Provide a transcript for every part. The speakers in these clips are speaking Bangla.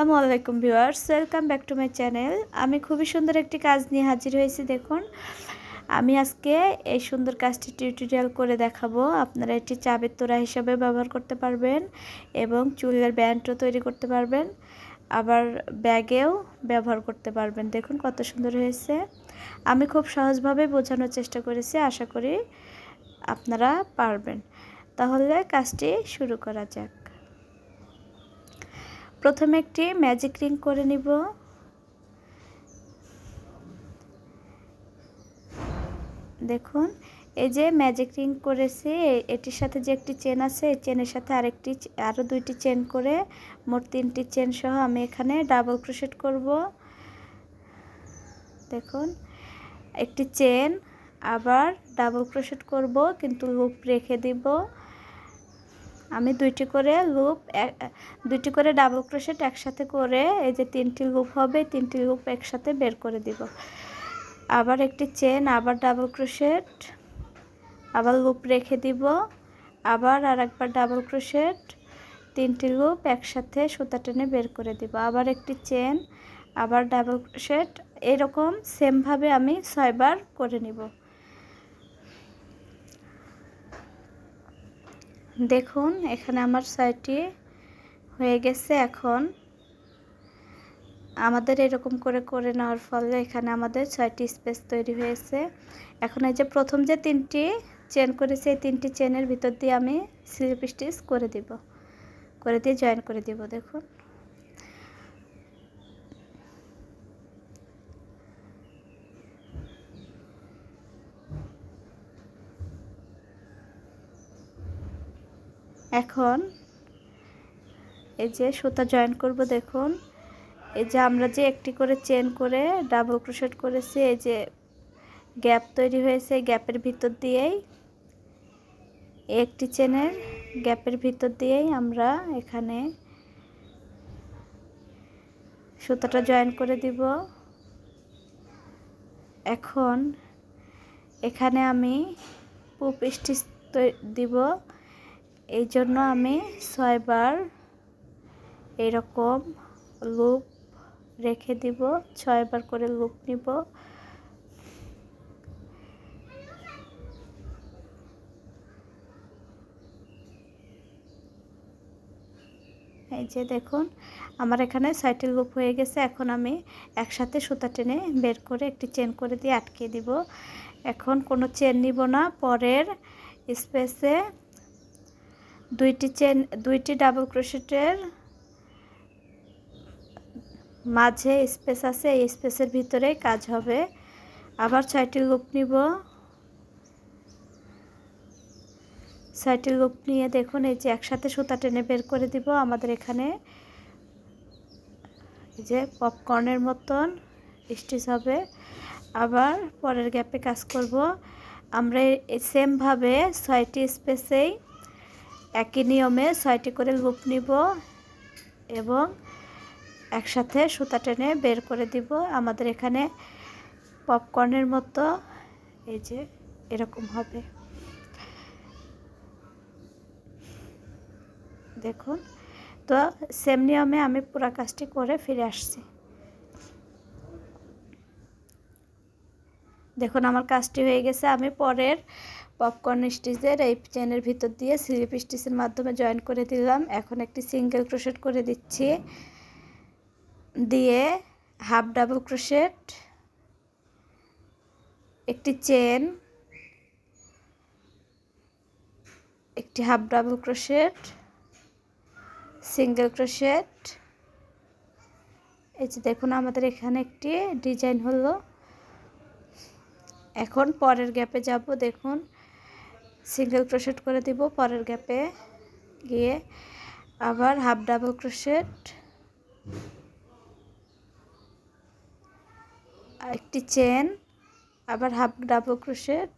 আসসালামু আলাইকুম viewers, welcome back to my channel. আমি খুবই সুন্দর একটি কাজ নিয়ে হাজির হয়েছি। দেখুন, আমি আজকে এই সুন্দর কাজটি টিউটোরিয়াল করে দেখাবো। আপনারা এটি চাবির তোড়া হিসাবে ব্যবহার করতে পারবেন এবং চুলের ব্যান্ডও তৈরি করতে পারবেন, আবার ব্যাগেও ব্যবহার করতে পারবেন। দেখুন কত সুন্দর হয়েছে। আমি খুব সহজভাবে বোঝানোর চেষ্টা করেছি, আশা করি আপনারা পারবেন। তাহলে কাজটি শুরু করা যাক। প্রথমে একটি ম্যাজিক রিং করে নিব। দেখুন, এই যে ম্যাজিক রিং করেছি, এটির সাথে যে একটি চেন আছে, এই চেনের সাথে আরও দুইটি চেন করে মোট 3টি চেন সহ আমি এখানে ডাবল ক্রোশেট করব। দেখুন, একটি চেন, আবার ডাবল ক্রোশেট করব, কিন্তু লুপ রেখে দিব। আমি দুইটি করে ডাবল ক্রোশেট একসাথে করে এই যে 3টি লুপ হবে, 3টি লুপ একসাথে বের করে দিব। আবার একটি চেন, আবার ডাবল ক্রোশেট, আবার লুপ রেখে দিব, আবার আরেকবার ডাবল ক্রোশেট, 3টি লুপ একসাথে সুতা টেনে বের করে দিব। আবার একটি চেন, আবার ডাবল ক্রোশেট, এরকম সেমভাবে আমি 6 বার করে নিব। দেখুন, এখানে আমার 6টি হয়ে গেছে। এখন আমাদের এরকম করে নেওয়ার ফলে এখানে আমাদের 6টি স্পেস তৈরি হয়েছে। এখন এই যে প্রথম যে 3টি চেন করেছি, এই 3টি চেনের ভিতর দিয়ে আমি স্লিপ স্টিচ করে দিয়ে জয়েন করে দিব। দেখুন, এখন এই যে সুতা জয়েন করব। দেখুন, এই যে আমরা যে একটি করে চেন করে ডাবল ক্রোশেট করেছি, এই যে গ্যাপ তৈরি হয়েছে, গ্যাপের ভিতর দিয়েই একটি চেনের গ্যাপের ভিতর দিয়েই আমরা এখানে সুতাটা জয়েন করে দিব। এখন এখানে আমি পুপ স্টিচ দিব, এই জন্য আমি 6 বার এরকম লুপ রেখে দিব, 6 বার করে লুপ নিব। এই যে দেখুন, আমার এখানে 6টি লুপ হয়ে গেছে। এখন আমি একসাথে সুতা টেনে বের করে একটি চেন করে দিয়ে আটকে দিব। এখন কোনো চেন নিব না। পরের স্পেসে দুইটি ডাবল ক্রোশেটের মাঝে স্পেস আছে, এই স্পেসের ভিতরে কাজ হবে। আবার 6টি লুপ নিব। 6টি লুপ নিয়ে দেখুন, এই যে একসাথে সুতা টেনে বের করে দিব। আমাদের এখানে এই যে পপকর্নের মতন স্টিচ হবে। আবার পরের গ্যাপে কাজ করব। আমরা সেমভাবে 6টি স্পেসেই একই নিয়মে 6টি করে লুপ নিব এবং একসাথে সুতা টেনে বের করে দিব। আমাদের এখানে পপকর্নের মতো এই যে এরকম হবে। দেখুন, তো সেম নিয়মে আমি পুরো কাজটি করে ফিরে আসছি। দেখুন, আমার কাজটি হয়ে গেছে। আমি পরের পপকর্ন স্টিচের এই চেনের ভিতর দিয়ে স্লিপ স্টিচের মাধ্যমে জয়েন করে দিলাম। এখন একটি সিঙ্গেল ক্রোশেট করে দিচ্ছি, দিয়ে হাফ ডাবল ক্রোশেট, একটি চেন, একটি half double crochet, single crochet. এই যে দেখুন, আমাদের এখানে একটি ডিজাইন হলো। এখন পরের গ্যাপে যাব। দেখুন, সিঙ্গেল ক্রোশেট করে দিব, পরের গ্যাপে গিয়ে আবার হাফ ডাবল ক্রোশেট, একটি চেন, আবার half double crochet,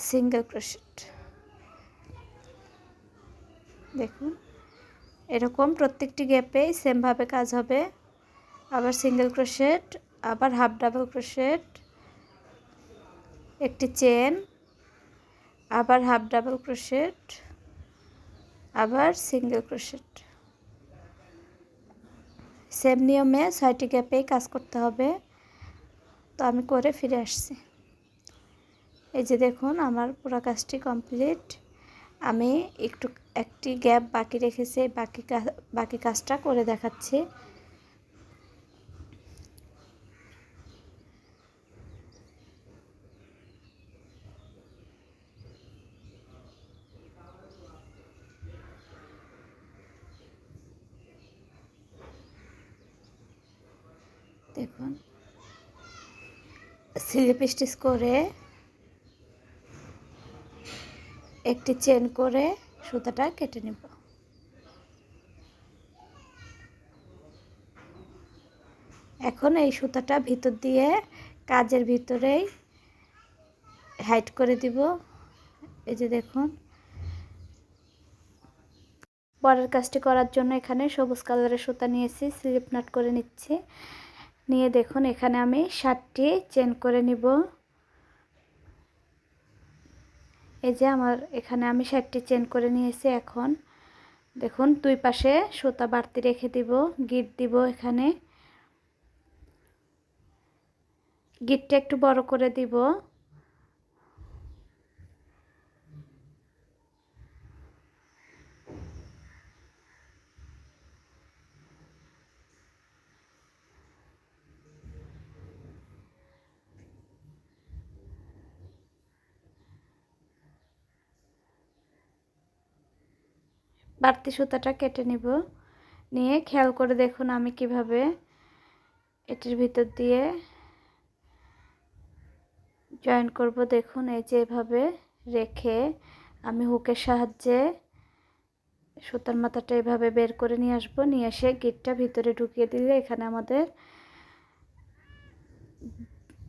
single crochet. দেখুন, এরকম প্রত্যেকটি গ্যাপেই সেমভাবে কাজ হবে। আবার সিঙ্গেল ক্রোশেট, আবার হাফ ডাবল ক্রোশেট, একটি চেন, আবার হাফ ডাবল ক্রোশেট, আবার সিঙ্গেল ক্রোশেট। সেম নিয়মে 6টি গ্যাপেই কাজ করতে হবে। তো আমি করে ফিরে আসছি। এই যে দেখুন আমার পুরো কাজটি কমপ্লিট। আমি একটি গ্যাপ বাকি রেখেছি, বাকি কাজটা করে দেখাচ্ছি। দেখুন স্লিপ স্টিচ করে একটি চেন করে সুতাটা কেটে নেব। এখন এই সুতাটা ভিতর দিয়ে কাজের ভিতরেই হাইড করে দিব। এই যে দেখুন পরের কাজটি করার জন্য এখানে সবুজ কালারের সুতা নিয়েছি, স্লিপ নট করে নিচ্ছি। নিয়ে দেখুন এখানে আমি 7টি চেন করে নিব। এই যে আমার এখানে আমি 7টি চেন করে নিয়েছি। এখন দেখুন দুই পাশে সুতা বাড়তি রেখে দিব, গিট দিব। এখানে গিটটা একটু বড় করে দিব। বাড়তি সুতাটা কেটে নিব। নিয়ে খেয়াল করে দেখুন আমি কিভাবে এটির ভিতর দিয়ে জয়েন করব। দেখুন এই যে এভাবে রেখে আমি হুকের সাহায্যে সুতার মাথাটা এভাবে বের করে নিয়ে আসবো। নিয়ে এসে গিটটা ভিতরে ঢুকিয়ে দিলে এখানে আমাদের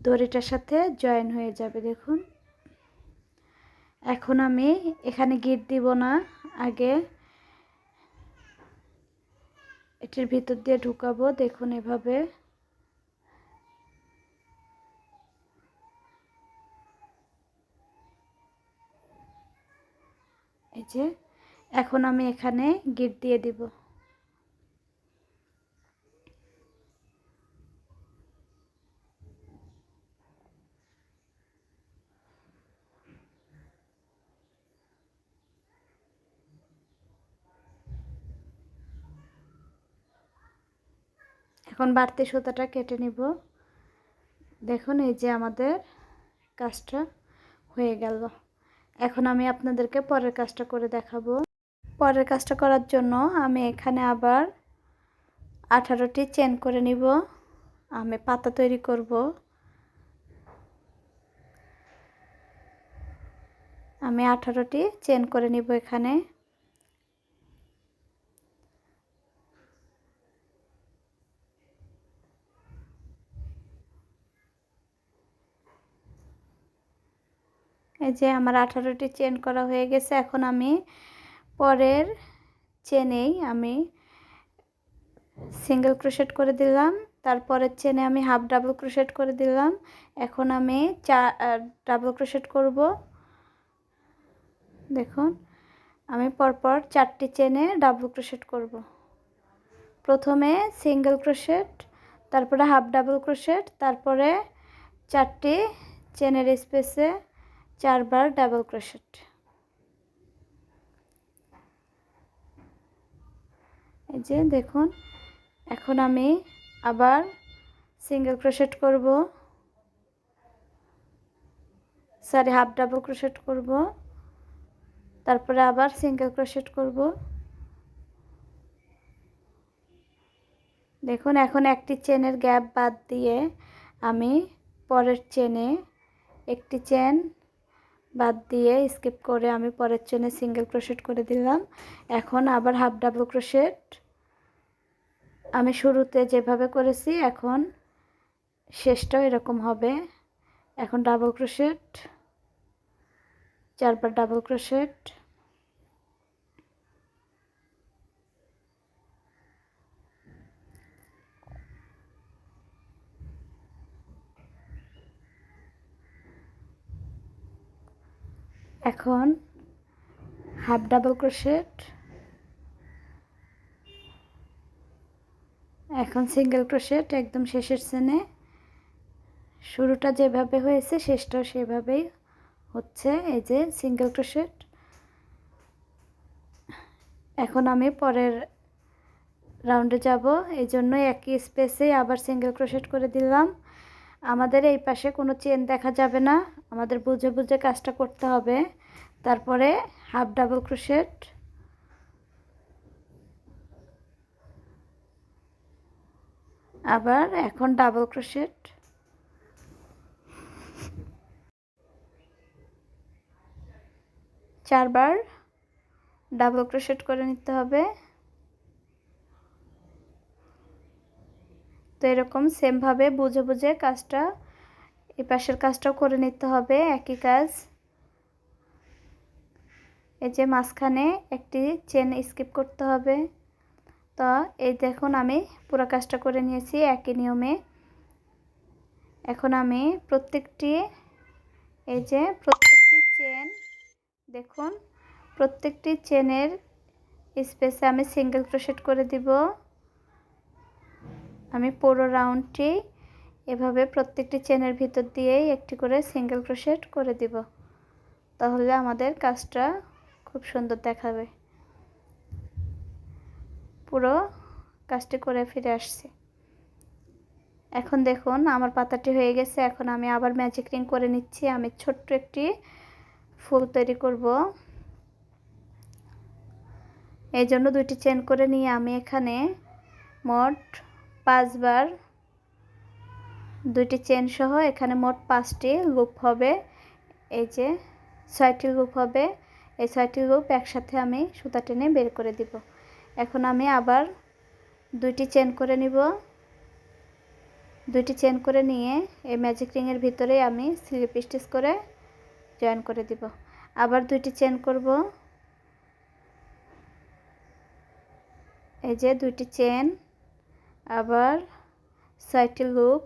দড়িটার সাথে জয়েন হয়ে যাবে। দেখুন এখন আমি এখানে গিট দিব না, আগে এটির ভিতর দিয়ে ঢুকাবো। দেখুন এভাবে এই যে এখন আমি এখানে গিট দিয়ে দিব। এখন বাড়তি সুতাটা কেটে নিব। দেখুন এই যে আমাদের কাজটা হয়ে গেল। এখন আমি আপনাদেরকে পরের কাজটা করে দেখাবো। পরের কাজটা করার জন্য আমি এখানে আবার 18টি চেন করে নিব। আমি পাতা তৈরি করব। আমি 18টি চেন করে নিব এখানে। এই যে আমার 18টি চেন করা হয়ে গেছে। এখন আমি পরের চেনেই আমি সিঙ্গেল ক্রোশেট করে দিলাম, তারপরের চেনে আমি হাফ ডাবল ক্রোশেট করে দিলাম। এখন আমি ডাবল ক্রোশেট করব। দেখুন আমি পরপর 4টি চেনে ডাবল ক্রোশেট করব। প্রথমে সিঙ্গেল ক্রোশেট, তারপরে হাফ ডাবল ক্রোশেট, তারপরে 4টি চেনের স্পেসে 4বার ডাবল ক্রোশেট। এই যে দেখুন এখন আমি আবার সিঙ্গেল ক্রোশেট করব, সরি হাফ ডাবল ক্রোশেট করব, তারপরে আবার সিঙ্গেল ক্রোশেট করব। দেখুন এখন একটি চেনের গ্যাপ বাদ দিয়ে আমি পরের চেনে একটি চেন বাদ দিয়ে স্কিপ করে আমি পরের চেনে সিঙ্গেল ক্রোশেট করে দিলাম। এখন আবার হাফ ডাবল ক্রোশেট আমি শুরুতে যেভাবে করেছি এখন শেষটাও এরকম হবে। এখন ডাবল ক্রোশেট, 4বার ডাবল ক্রোশেট, এখন হাফ ডাবল ক্রোশেট, এখন সিঙ্গেল ক্রোশেট একদম শেষের চেনে, শুরুটা যেভাবে হয়েছে শেষটাও সেভাবেই হচ্ছে। এই যে সিঙ্গেল ক্রোশেট। এখন আমি পরের রাউন্ডে যাব, এই জন্য একই স্পেসে আবার সিঙ্গেল ক্রোশেট করে দিলাম। আমাদের এই পাশে কোনো চেন দেখা যাবে না, আমাদের বুঝে বুঝে কাজটা করতে হবে। তারপরে হাফ ডাবল ক্রোশেট, আবার এখন ডাবল ক্রোশেট, চারবার ডাবল ক্রোশেট করে নিতে হবে। তো এরকম সেমভাবে বুঝে বুঝে কাজটা, এই পাশের কাজটাও করে নিতে হবে, একই কাজ। এই যে মাঝখানে একটি চেন স্কিপ করতে হবে। তো এই দেখুন আমি পুরো কাজটা করে নিয়েছি একই নিয়মে। এখন আমি প্রত্যেকটি, এই যে প্রত্যেকটি চেন দেখুন, প্রত্যেকটি চেনের স্পেসে আমি সিঙ্গেল ক্রোশেট করে দিব। আমি পুরো রাউন্ডটি এভাবে প্রত্যেকটি চেনের ভিতর দিয়েই একটি করে সিঙ্গেল ক্রোশেট করে দিব, তাহলে আমাদের কাজটা খুব সুন্দর দেখাবে। পুরো কাজটি করে ফিরে আসছি। এখন দেখুন আমার পাতাটি হয়ে গেছে। এখন আমি আবার ম্যাজিক রিং করে নিচ্ছি। আমি ছোট্ট একটি ফুল তৈরি করব, এই জন্য দুইটি চেন করে নিয়ে আমি এখানে মোট 5 বার, দুইটি চেন সহ এখানে মোট 5টি লুপ হবে। এই যে 6টি লুপ হবে, এই 6টি লুপ একসাথে আমি সুতা টেনে বের করে দিব। এখন আমি আবার দুইটি চেন করে নিব, দুইটি চেন করে নিয়ে এই ম্যাজিক রিংয়ের ভিতরে আমি স্লিপ স্টিচ করে জয়েন করে দিব। আবার দুইটি চেন করব, এই যে দুইটি চেন, আবার 6টি লুপ,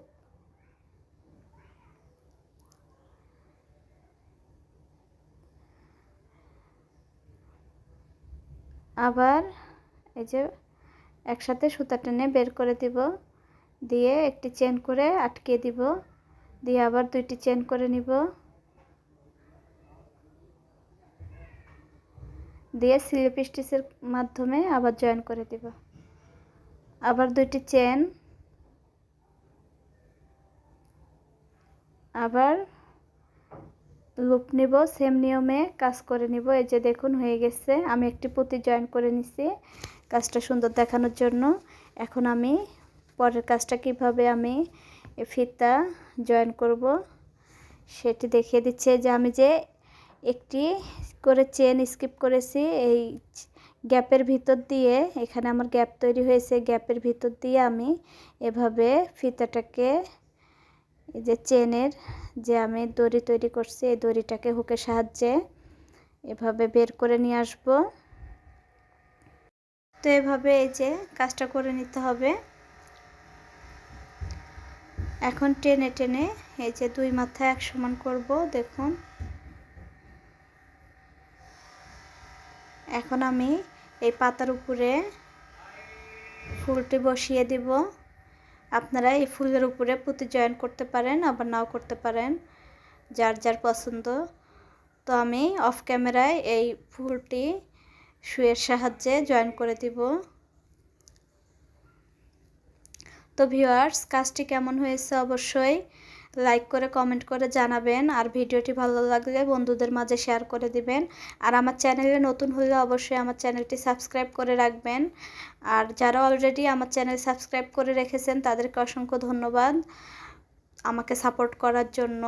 আবার এই যে একসাথে সুতা টেনে বের করে দিব, দিয়ে একটি চেন করে আটকে দিব, দিয়ে আবার দুইটি চেন করে নিব, দিয়ে স্লিপ স্টিচের মাধ্যমে আবার জয়েন করে দিব। আবার দুইটি চেন, আবার লুপ নিব, সেম নিয়মে কাজ করে নিব। এই যে দেখুন হয়ে গেছে, আমি একটি পুঁতি জয়েন করে নিছি কাজটা সুন্দর দেখানোর জন্য। এখন আমি পরের কাজটা কিভাবে আমি ফিতা জয়েন করব সেটি দেখিয়ে দিচ্ছে। যে আমি যে একটি করে চেন স্কিপ করেছি, এই গ্যাপের ভিতর দিয়ে, এখানে আমার গ্যাপ তৈরি হয়েছে, গ্যাপের ভিতর দিয়ে আমি এভাবে ফিতাটাকে, এই যে চেনের যে আমি দড়ি তৈরি করছি, এই দড়িটাকে হুকের সাহায্যে এভাবে বের করে নিয়ে আসব। তো এভাবে এই যে কাজটা করে নিতে হবে। এখন টেনে টেনে এই যে দুই মাথা এক সমান করব, দেখুন। এখন আমি এই পাতার উপরে ফুলটি বসিয়ে দিব। আপনারা এই ফুলের উপরে পুঁতি জয়েন করতে পারেন, আবার নাও করতে পারেন, যার যার পছন্দ। তো আমি অফ ক্যামেরায় এই ফুলটি সুইয়ের সাহায্যে জয়েন করে দিব। তো ভিউয়ার্স, কাজটি কেমন হয়েছে অবশ্যই লাইক করে কমেন্ট করে জানাবেন, আর ভিডিওটি ভালো লাগলে বন্ধুদের মাঝে শেয়ার করে দিবেন। আর আমার চ্যানেলে নতুন হলে অবশ্যই আমার চ্যানেলটি সাবস্ক্রাইব করে রাখবেন। আর যারা অলরেডি আমার চ্যানেল সাবস্ক্রাইব করে রেখেছেন তাদেরকে অসংখ্য ধন্যবাদ আমাকে সাপোর্ট করার জন্য।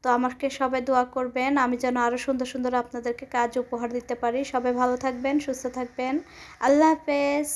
তো আমাকে সবাই দোয়া করবেন, আমি যেন আরও সুন্দর সুন্দর আপনাদেরকে কাজ উপহার দিতে পারি। সবাই ভালো থাকবেন, সুস্থ থাকবেন। আল্লাহ হাফেজ।